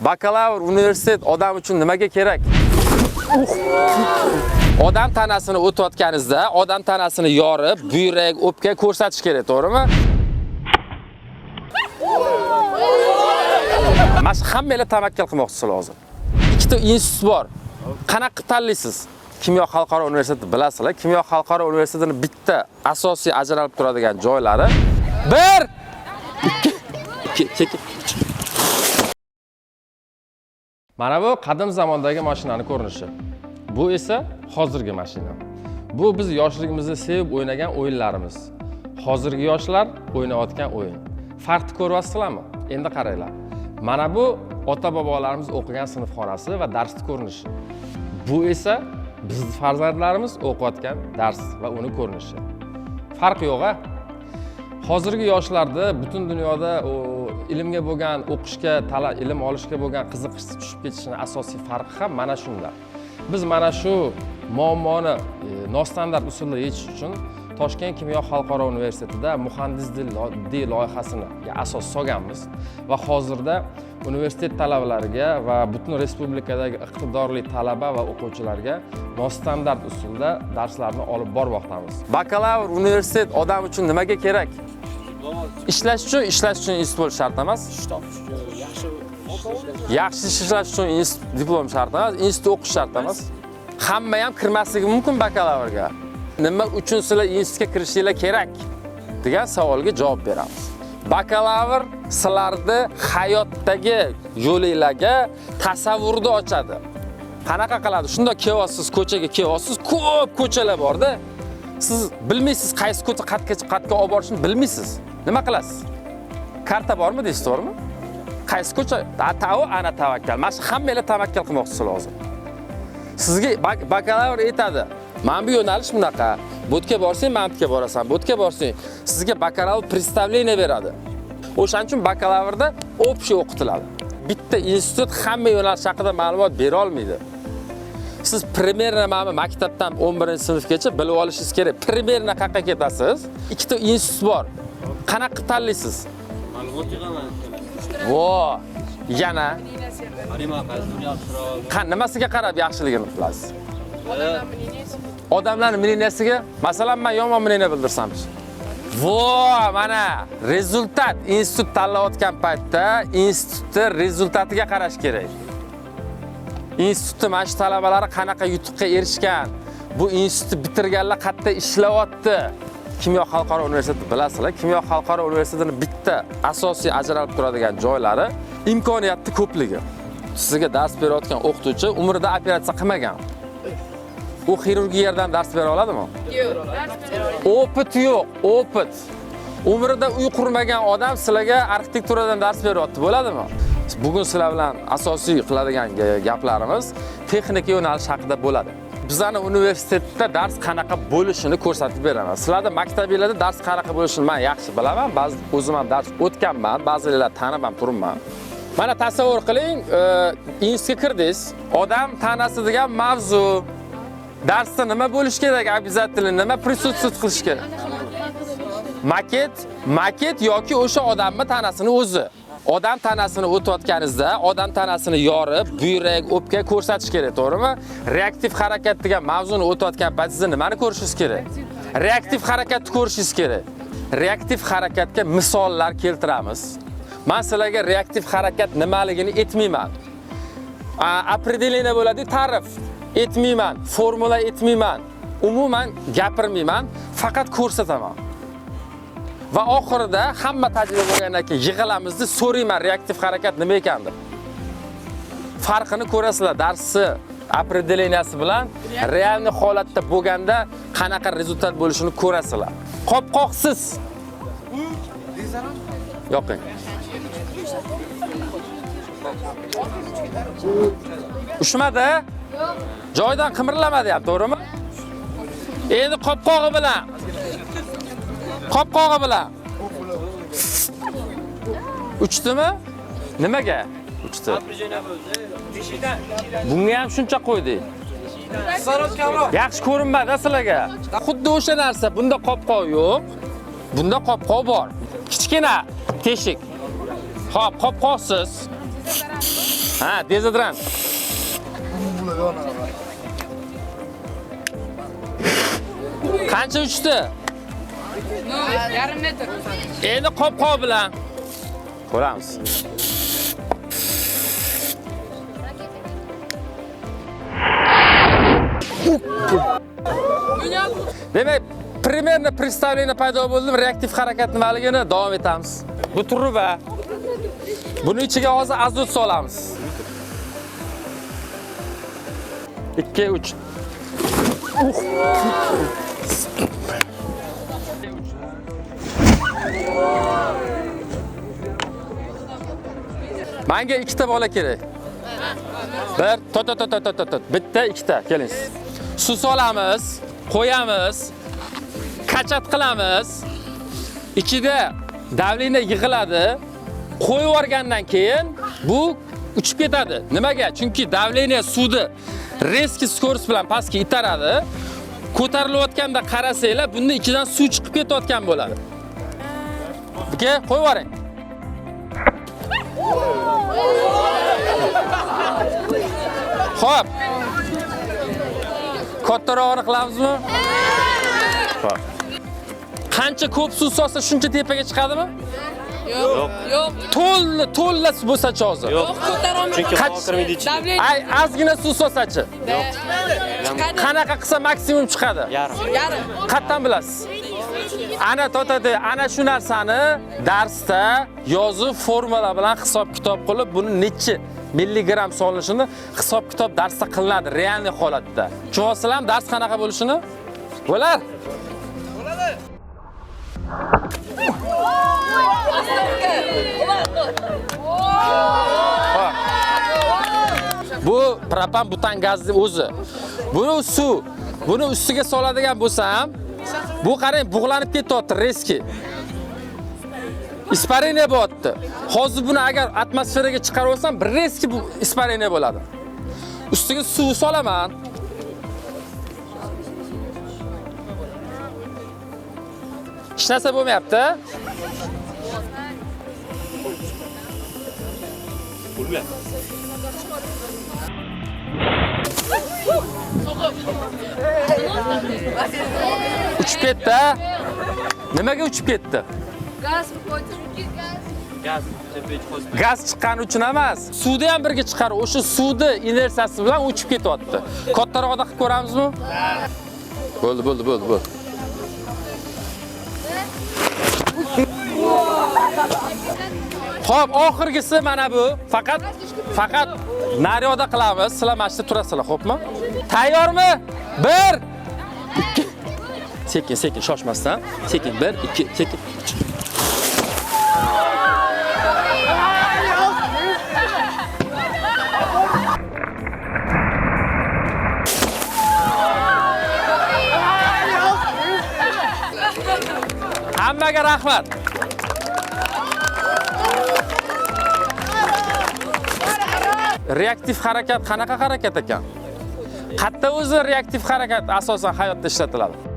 Bakalavr, universitet odam uchun nimaga kerak? Odam tanasini o'tayotganingizda, odam tanasini yorib, buyrak, o'pka ko'rsatish kerak, to'g'rimi? Mana shu hammanglar tavakkal qilmoqchisiz hozir. Ikkita institut bor. Qanaqa tanlaysiz? Kimyo xalqaro universiteti bilasizlar. Kimyo xalqaro universitetining bitta asosiy ajralib turadigan joylari 1 2 Mana bu qadim zamondagi mashinaning ko'rinishi. Bu esa hozirgi mashina. Bu biz yoshligimizda sevib o'ynagan o'yinlarimiz. Hozirgi yoshlar o'ynayotgan o'yin. Farqni ko'ryapsizlarmi? Endi qaranglar. Mana bu ota-bobolarimiz o'qigan sinfxonasi va darsning ko'rinishi. Bu esa bizning farzandlarimiz o'qiyotgan dars va uni ko'rinishi. Farq yo'q-a? Hozirgi yoshlarda butun dunyoda ilmga bo'lgan, o'qishga, ilm olishga bo'lgan qiziqish tushib ketishining asosiy farqi ham mana shunda. Biz mana shu muammoni nostandart usulda yechish uchun Toshkent kimyo xalqaro universitetida muhandis dil loyihasini asos solganmiz va hozirda universitet talabalariga va butun respublikadagi iqtidorli talaba va o'quvchilarga nostandart usulda darslarni olib bormoqdamiz. Bakalavr, universitet odam uchun nimaga kerak? Ishlash uchun institut bo'lish shart emas. Yaxshi ishlash uchun diplom shart emas, institut o'qish shart emas. Hamma ham kirmasligi mumkin bakalavrga. Nima uchun sizlar institutga kirishinglar kerak degan savolga javob beramiz. Bakalavr sizlarni hayotdagi yo'lingizga tasavvurni ochadi. Qanaqa qiladi? Shunda kelyapsiz, ko'chaga kelyapsiz, ko'p ko'chalar borda. Siz bilmaysiz qaysi ko'cha qatga olib borishni bilmaysiz. Nima qilasiz? Karta bormi deysiz, to'g'rimi? Qaysi ko'cha? Ana tavakkal. Mana shu hammanglar tavakkal qilmoqchisiz hozir. Sizga bakalavr aytadi. Mana bu yo'nalish bunaqa. Bu yerga borsang, mana bu yerga borasan. Bu yerga borsang, sizga bakalavr представление beradi. O'shaning uchun bakalavrda общий o'qitiladi. Bitta institut hamma yo'nalish haqida ma'lumot bera olmaydi. Siz primerni mana maktabdan 11-sinfgacha bilib olishingiz kerak. Primerni qayerga ketasiz? Ikkita institut bor. Qanaqa tanlaysiz? Ma'lumot yig'aman. Vo, yana nimasiga qarab yaxshiligini bilasiz? Odamlarning мнениесiga, masalan, men yomon мнение bildirsamchi. Vo, mana rezultat institut tanlayotgan paytda institutning rezultatiga qarash kerak. Institutning mana shu talabalari qanaqa yutuqqa erishgan, bu institutni bitirganlar qayerda ishlayapti. Kimyo xalqaro universiteti bilasizlar. Kimyo xalqaro universitetining bitta asosiy ajralib turadigan joylari imkoniyatni ko'pligi. Sizga dars berayotgan o'qituvchi umrida operatsiya qilmagan. U xirurgiyadan dars bera oladimi? Yo'q. Opit yo'q, opit. Umrida uy qurmagan odam sizlarga arxitekturadan dars beryapti, bo'ladimi? Bugun sizlar bilan asosiy qiladigan gaplarimiz texnika yo'nalish haqida bo'ladi. Bizning universitetda dars qanaqa bo'lishini ko'rsatib beraman. Sizlarda maktabingizda dars qanaqa bo'lishini men yaxshi bilaman. Ba'zi o'zim ham dars o'tganman, ba'zilar tanib ham turibman. Mana tasavvur qiling, institutga kirdingiz. Odam tanasi degan mavzu. Darsda nima bo'lish kerak? Обязательно nima присутствовать qilish kerak? Maket yoki o'sha odamning tanasini o'zi. Odam tanasini o'tayotganingizda, odam tanasini yorib, buyrak, o'pka ko'rsatish kerak, to'g'rimi? Reaktiv harakat degan mavzuni o'tayotgan paytingizda nimani ko'rishingiz kerak? Reaktiv harakatni ko'rishingiz kerak. Reaktiv harakatga misollar keltiramiz. Men sizlarga reaktiv harakat nimaligini aytmayman. Определение bo'ladi, ta'rif aytmayman, formula aytmayman. Umuman gapirmayman, faqat ko'rsataman. Va oxirida hamma tajriba bo'lgandan keyin yig'ilamizni so'rayman reaktiv harakat nima ekan deb. Farqini ko'rasizlar darsni определенияsi bilan realniy holatda bo'lganda qanaqa rezultat bo'lishini ko'rasizlar. Qopqoqsiz. Yoqing. Ushmadi? Joydan qimirlamadi ham, to'g'rimi? Endi qopqog'i bilan. Qopqog'i bilan. Uchdimi? Nimaga? Uchdi. Bunga ham shuncha qo'ydik. Yaxshi ko'rinmadi sizlarga. Xuddi o'sha narsa, bunda qopqoq yo'q. Bunda qopqoq bor. Kichkina teshik. Xo'p, qopqoqsiz. Ha, dezodorant. Qancha uchdi? Yarim metr. Endi qop bilan ko'ramiz. Demak, primerno представление paydo bo'ldi, reaktiv harakat nimaligini davom etamiz. Bu turba. Buni ichiga hozir azot solamiz. 2 3. Menga ikkita bola kerak. Bir, tot. Bitta, ikkita, keling. Suv solamiz, qo'yamiz, kachat qilamiz. Ichida davleniya yig'iladi. Qo'yib yuborgandan keyin bu uchib ketadi. Nimaga? Chunki davleniya suvni резкий скорость bilan pastga itaradi. Ko'tarilayotganda qarasanglar, bunda ichidan suv chiqib ketayotgan bo'ladi. Buga qo'yib yuboring. Xo'p. Kattarog'ini qilamizmi? Xo'p. Qancha ko'p suv solsa shuncha tepaga chiqadimi? Yo'q. To'lla bo'lsa-chi hozir. Yo'q, ko'tarolmaydi. Chunki havo kirmaydi ichiga. Ay, ozgina suv solsa-chi. Chiqadi. Qanaqa qilsa maksimum chiqadi? Yarim. Qayerdan bilasiz? Ana totadi, ana shu narsani darsda yozib formula bilan hisob-kitob qilib, buni necha milligram solinishini hisob-kitob darsda qilinadi real holatda. Tushunasizlar ham dars qanaqa bo'lishini? Bo'lar. Bu propan butan gazni o'zi. Buni suv, buni ustiga soladigan bo'lsam, bu qarang bug'lanib ketyapti reski. Ispareniya bo'lyapti. Hozir buni agar atmosferaga chiqarib olsam, bir reski bu ispareniya bo'ladi. Ustiga suv solaman. Hech narsa bo'lmayapti. Uchib ketdi. Nimaga uchib ketdi? Gaz qo'ydi. Gaz chiqqani uchun emas, suvni ham birga chiqarib, o'sha suvni inersiyasi bilan uchib ketyapti. Kattaroqda qilib ko'ramizmi? Bo'ldi. Xo'p, oxirgisi mana bu. Faqat naryoqda qilamiz. Sizlar mana shu turasizlar, xo'pmi? Tayyormi? 1 2 Sekin, shoshmasdan. Sekin 1 2 sekin. Hammaga rahmat. Reaktiv harakat qanaqa harakat ekan? Qayerda o'zi reaktiv harakat asosan hayotda ishlatiladi?